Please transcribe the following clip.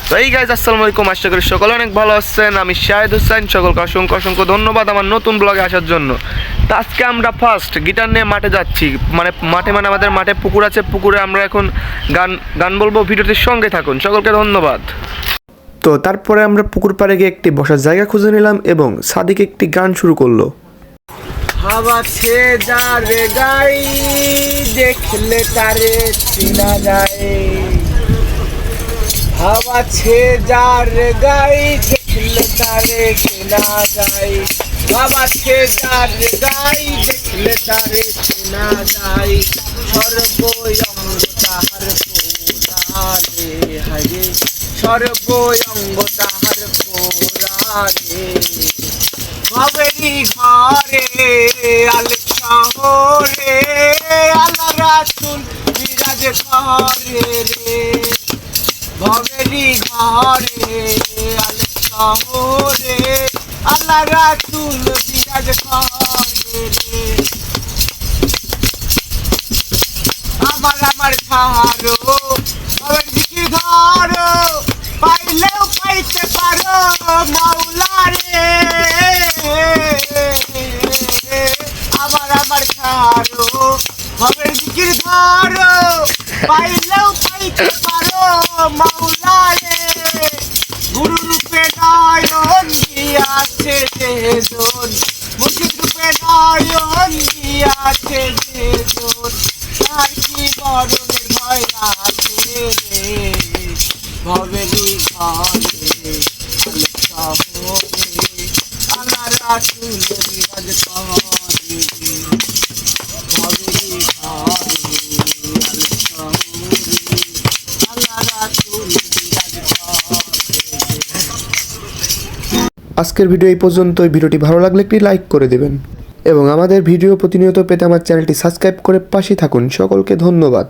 তো এই গাইজ আসসালামু আলাইকুম, আশা করি সকলে অনেক ভালো আছেন। আমি শাহেদ হোসেন, সকলকে অসংখ্য অসংখ্য ধন্যবাদ আমার নতুন ব্লগে আসার জন্য। তো আজকে আমরা ফার্স্ট গিটার নিয়ে মাঠে যাচ্ছি, মাঠে আমাদের মাঠে পুকুর আছে, পুকুরে আমরা এখন গান বলবো। ভিডিওটির সঙ্গে থাকুন, সকলকে ধন্যবাদ। তো তারপরে আমরা পুকুর পাড়ে গিয়ে একটি বসার জায়গা খুঁজে নিলাম এবং সাদিক একটি গান শুরু করলো। হাওয়া ছে যারে গাই দেখলে তারে চেনা যায়, হাওয়া ছে যারে গাই দেখলে তারে চেনা যায়, হাওয়া ছে যারে গাই দেখলে তারে চেনা যায়। সর্বঙ্গ তাহার পোড়ারে হায়, সর্বঙ্গ তাহার পোড়ারে। ভবেরি ঘরে আল শহরে আল্লাহ রাসূল বিরাজ করে রে, ভবেরি ঘরে আল শহরে আল্লাহ রাসূল বিরাজ করে রে। আমার ছাড়ো ভবের দিকে ধরো, পাইলেও পাইতে পারো মাওলা রে। আমার ছাড়ো ভবের দিকে ধরো, পাইলেও পাইতে পারো মাওলা রে। গুরু রূপে নয়ন দিয়াছে যেজন, মুর্শিদ রূপে নয়ন দিয়াছে যেজন, তার কি মরণের ভয় আছে রে। ভবেরি ঘরে শহরে আল্লাহ রাসূল বিরাজ করে, ভবেরি ঘরে শহরে আল্লাহ রাসূল বিরাজ করে। আজকের ভিডিও এই পর্যন্তই। ভিডিওটি ভালো লাগলে একটি লাইক করে দেবেন এবং আমাদের ভিডিও প্রতিনিয়ত পেতে আমার চ্যানেলটি সাবস্ক্রাইব করে পাশে থাকুন। সকলকে ধন্যবাদ।